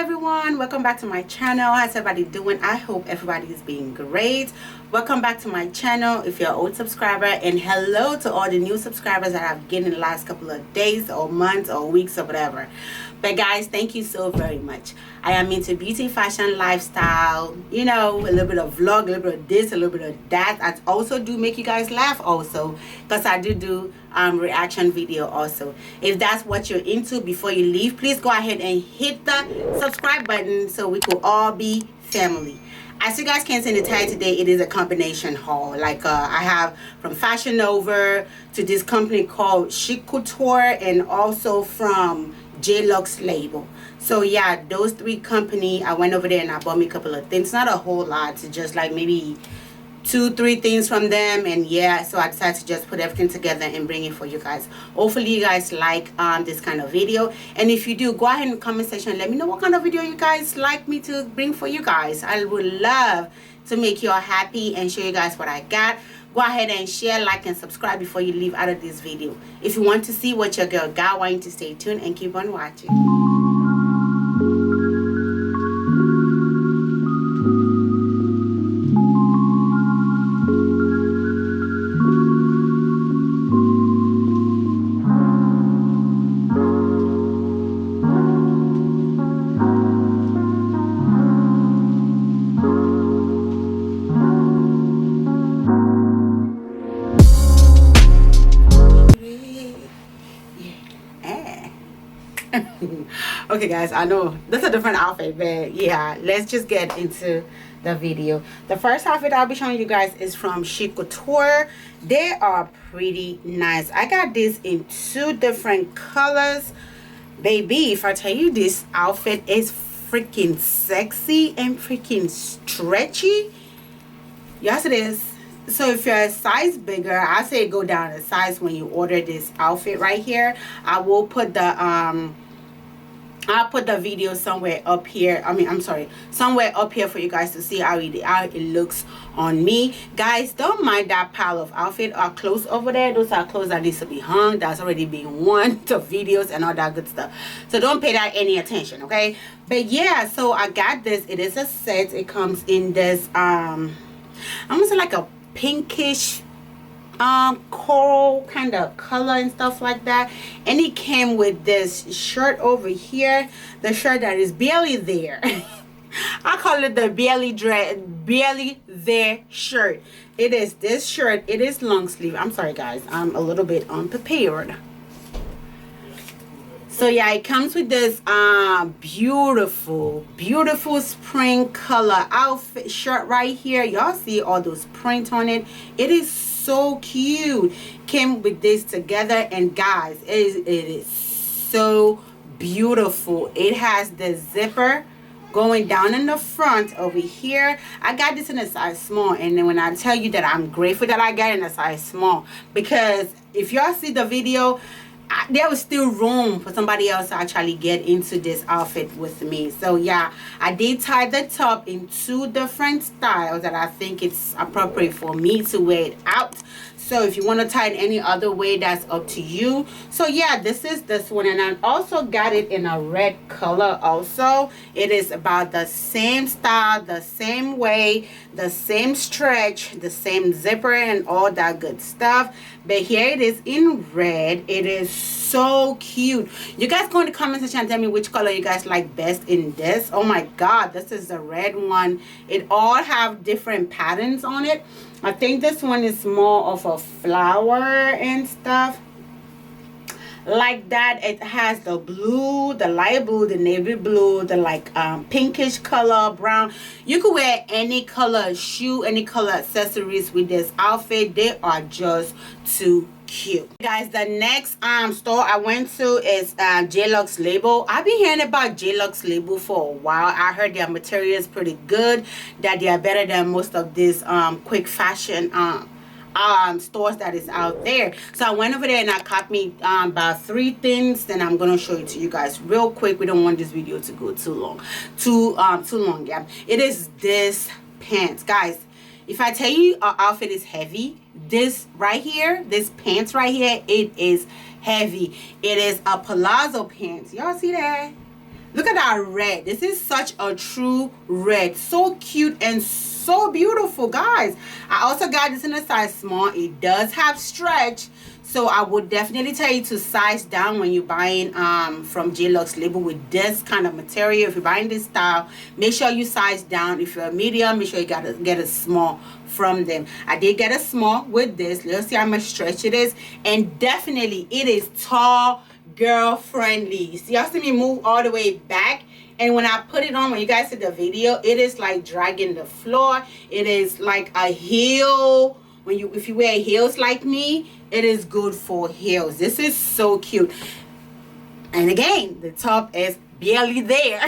everyone, welcome back to my channel. How's everybody doing? I hope everybody is being great. Welcome back to my channel if you're an old subscriber, and hello to all the new subscribers that I've gained in the last couple of days or months or weeks or whatever. But guys, thank you so very much. I am into beauty, fashion, lifestyle, you know, a little bit of vlog, a little bit of this, a little bit of that. I also do make you guys laugh also, because I do reaction video also. If that's what you're into, before you leave, please go ahead and hit the subscribe button so we could all be family. As you guys can see in the title today, it is a combination haul. Like I have from Fashion Nova to this company called Chic Couture, and also from JLux Label. So yeah, those three companies, I went over there and I bought me a couple of things. Not a whole lot, it's just like maybe 2-3 things from them. And yeah, so I decided to just put everything together and bring it for you guys. Hopefully you guys like this kind of video, and if you do, go ahead in the comment section, let me know what kind of video you guys like me to bring for you guys. I would love to make you all happy and show you guys what I got. Go ahead and share, like, and subscribe before you leave out of this video. If you want to see what your girl got, I want you to stay tuned and keep on watching. Okay guys, I know that's a different outfit, but yeah, let's just get into the video. The first outfit I'll be showing you guys is from Chic Couture. They are pretty nice. I got this in 2 different colors. Baby, if I tell you, this outfit is freaking sexy and freaking stretchy. Yes it is. So if you're a size bigger, I say go down a size when you order this outfit right here. I will put the I'll put the video somewhere up here. Somewhere up here for you guys to see how it looks on me. Guys, don't mind that pile of outfit or clothes over there. Those are clothes that needs to be hung, that's already being worn to videos and all that good stuff. So don't pay that any attention, okay? But yeah, so I got this. It is a set. It comes in this I'm gonna say like a pinkish coral kind of color and stuff like that, and it came with this shirt over here, the shirt that is barely there. I call it the barely there shirt. It is this shirt. It is long sleeve. I'm sorry guys, I'm a little bit unprepared. So yeah, it comes with this beautiful spring color outfit shirt right here. Y'all see all those prints on it. It is so cute. Came with this together, and guys, it is so beautiful. It has the zipper going down in the front over here. I got this in a size small, and then when I tell you that I'm grateful that I got it in a size small, because if y'all see the video, there was still room for somebody else to actually get into this outfit with me. So yeah, I did tie the top in 2 different styles that I think it's appropriate for me to wear it out. So if you want to tie it any other way, that's up to you. So yeah, this is this one, and I also got it in a red color also. It is about the same style, the same way, the same stretch, the same zipper and all that good stuff. But here it is in red. It is so cute. You guys go in the comment section and tell me which color you guys like best in this. Oh my god, this is the red one. It all have different patterns on it. I think this one is more of a flower and stuff like that. It has the blue, the light blue, the navy blue, the like pinkish color, brown. You could wear any color shoe, any color accessories with this outfit. They are just too cute. Guys, the next store I went to is JLux Label. I've been hearing about JLux Label for a while. I heard their material is pretty good, that they are better than most of these quick fashion stores that is out there. So I went over there and I caught me about 3 things. Then I'm gonna show it to you guys real quick. We don't want this video to go too long. Too long, yeah. It is this pants, guys. If I tell you our outfit is heavy, this right here, this pants right here, it is heavy. It is a palazzo pants. Y'all see that? Look at that red. This is such a true red. So cute and so beautiful, guys. I also got this in a size small. It does have stretch, so I would definitely tell you to size down when you're buying from JLux Label with this kind of material. If you're buying this style, make sure you size down. If you're a medium, make sure you gotta get a small from them. I did get a small with this. Let's see how much stretch it is. And definitely it is tall girl friendly. See, y'all see me move all the way back, and when I put it on, when you guys see the video, it is like dragging the floor. It is like a heel. When you, if you wear heels like me, it is good for heels. This is so cute. And again, the top is barely there.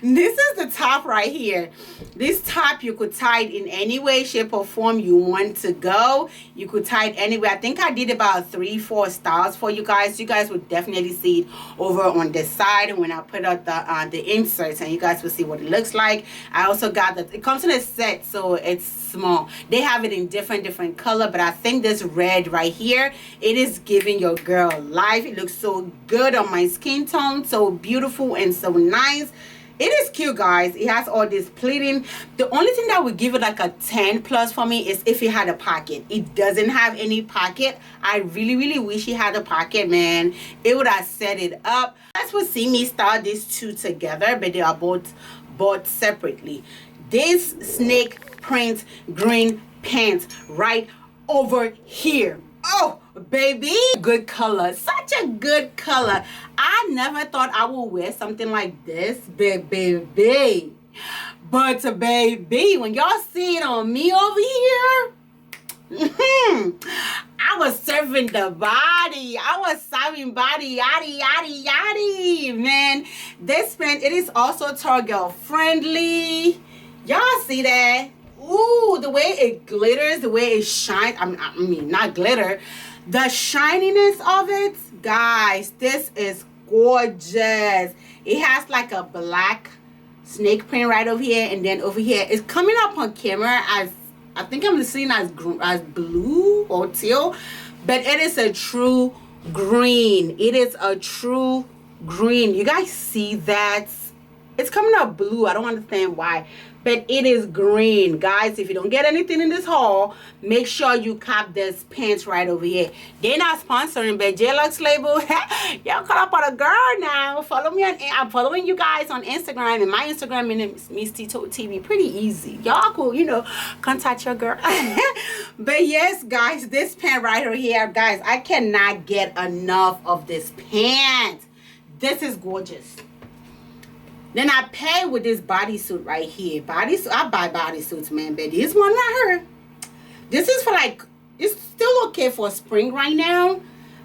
This is the top right here. This top, you could tie it in any way, shape, or form you want to go. You could tie it anywhere. I think I did about 3-4 styles for you guys. You guys would definitely see it over on the side when I put out the inserts, and you guys will see what it looks like. I also got it comes in a set, so it's small. They have it in different color, but I think this red right here, it is giving your girl life. It looks so good on my skin tone, so beautiful and so nice. It is cute, guys. It has all this pleating. The only thing that would give it like a 10 plus for me is if it had a pocket. It doesn't have any pocket. I really wish it had a pocket, man. It would have set it up. You guys will see me style these two together, but they are both bought separately. This snake print green pants right over here. Oh, baby, good color. Such a good color. I never thought I would wear something like this, baby. But baby, when y'all see it on me over here, I was serving the body. I was serving body, yaddy. Man, this print, it is also tall girl friendly. Y'all see that? Ooh, the way it glitters, the way it shines. I mean, not glitter. The shininess of it, guys, this is gorgeous. It has like a black snake print right over here, and then over here, it's coming up on camera as, I think I'm seeing as blue or teal, but it is a true green. It is a true green. You guys see that? It's coming up blue. I don't understand why, but it is green. Guys, if you don't get anything in this haul, make sure you cop this pants right over here. They're not sponsoring, but JLux Label, y'all caught up on a girl now. Follow me on, I'm following you guys on Instagram, and my Instagram name is MrstitosTV. Pretty easy. Y'all cool, you know, contact your girl. But yes, guys, this pant right over here, guys, I cannot get enough of this pant. This is gorgeous. Then I pay with this bodysuit right here. Bodysuit, I buy bodysuits, man, but this one right here, this is for like, it's still okay for spring right now,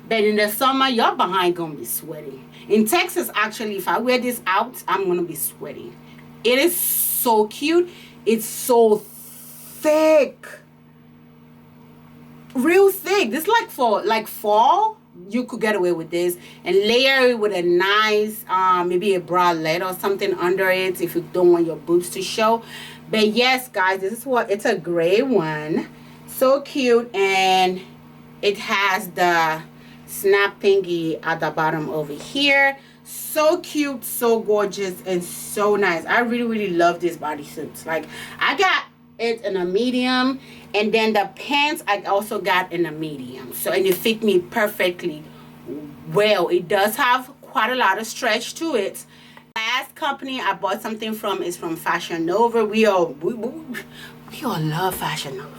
but in the summer, your behind gonna be sweaty. In Texas, actually, if I wear this out, I'm gonna be sweaty. It is so cute. It's so thick. Real thick. This is like for like fall. You could get away with this and layer it with a nice maybe a bralette or something under it if you don't want your boobs to show. But yes, guys, this is what it's a gray one. So cute, and it has the snap thingy at the bottom over here. So cute, so gorgeous, and so nice. I really love these bodysuits. Like, I got it in a medium, and then the pants I also got in a medium, so, and it fit me perfectly well. It does have quite a lot of stretch to it. Last company I bought something from is from Fashion Nova. We all love Fashion Nova.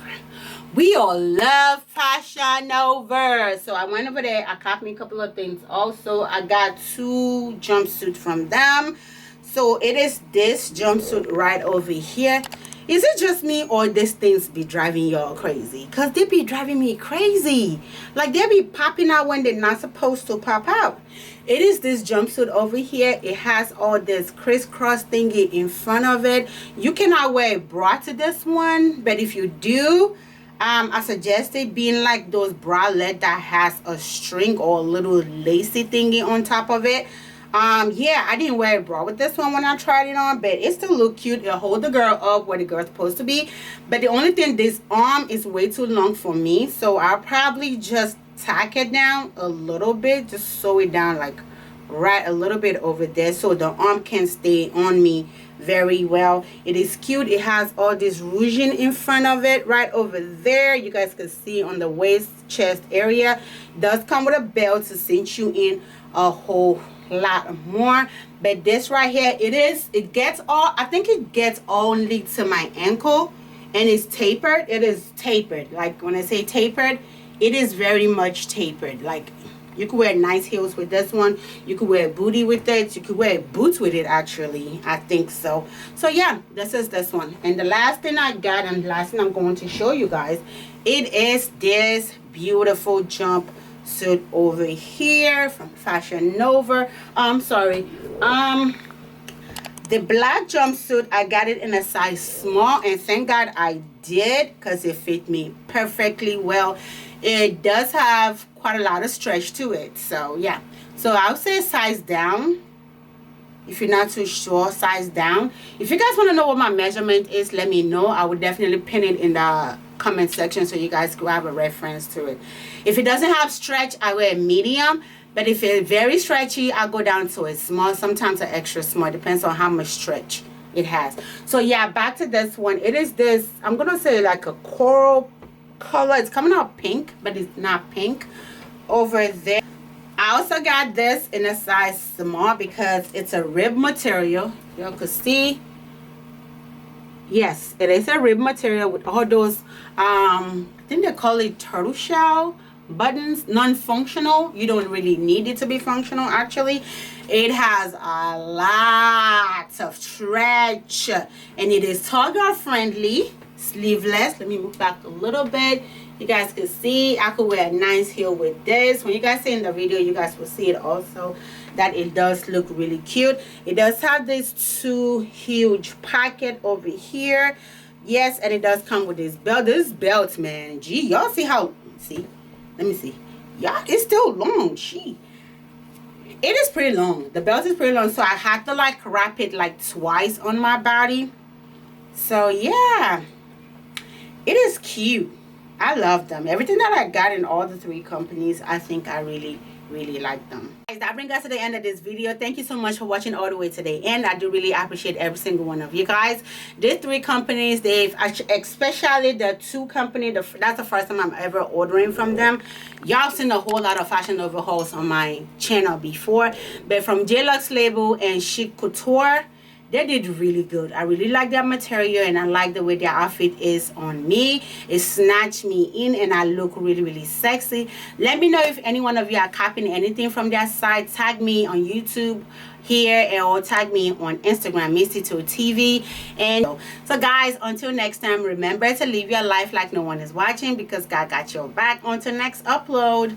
We all love Fashion Nova. So I went over there. I copied me a couple of things. Also, I got 2 jumpsuits from them. So it is this jumpsuit right over here. Is it just me, or these things be driving y'all crazy? Because they be driving me crazy. Like, they be popping out when they're not supposed to pop out. It is this jumpsuit over here. It has all this crisscross thingy in front of it. You cannot wear a bra to this one, but if you do, I suggest it being like those bralette that has a string or a little lacy thingy on top of it. Yeah, I didn't wear a bra with this one when I tried it on, but it still look cute. It'll hold the girl up where the girl's supposed to be. But the only thing, this arm is way too long for me, so I'll probably just tack it down a little bit, just sew it down like right a little bit over there so the arm can stay on me very well. It is cute. It has all this ruching in front of it right over there. You guys can see on the waist chest area. It does come with a belt to cinch you in a whole lot more. But this right here, it gets all, I think it gets only to my ankle, and it's tapered. It is tapered. Like when I say tapered, it is very much tapered. Like you could wear nice heels with this one. You could wear booty with it. You could wear boots with it, actually. I think so. So yeah, this is this one. And the last thing I got, and the last thing I'm going to show you guys, it is this beautiful jumpsuit over here from Fashion Nova. The black jumpsuit, I got it in a size small, and thank God I did, because it fit me perfectly well. It does have quite a lot of stretch to it, so yeah. So I would say size down. If you're not too sure, size down. If you guys want to know what my measurement is, let me know. I would definitely pin it in the comment section so you guys could have a reference to it. If it doesn't have stretch, I wear medium. But if it's very stretchy, I'll go down to a small, sometimes an extra small. Depends on how much stretch it has. So yeah, back to this one. It is this, I'm going to say like a coral color. It's coming out pink, but it's not pink over there. I also got this in a size small because it's a rib material. You can see. Yes, it is a rib material with all those, I think they call it turtle shell buttons, non-functional. You don't really need it to be functional, actually. It has a lot of stretch, and it is tall girl friendly, sleeveless. Let me move back a little bit. You guys can see I could wear a nice heel with this. When you guys see in the video, you guys will see it also that it does look really cute. It does have this two huge pocket over here. Yes, and it does come with this belt. This belt, man, gee, y'all see how, see, let me see, y'all, it's still long. It is pretty long. The belt is pretty long, so I had to like wrap it like twice on my body. So yeah, it is cute. I love them. Everything that I got in all the three companies, I think I really like them. Guys, that brings us to the end of this video. Thank you so much for watching all the way to the end. I do really appreciate every single one of you guys. These three companies, they've, especially the two companies, that's the first time I'm ever ordering from them. Y'all seen a whole lot of Fashion Nova hauls on my channel before, but from JLux Label and Chic Couture, they did really good. I really like their material, and I like the way their outfit is on me. It snatched me in, and I look really sexy. Let me know if any one of you are copying anything from their site. Tag me on YouTube here, or tag me on Instagram, MrstitosTV. And so guys, until next time, remember to live your life like no one is watching, because God got your back. Until next upload.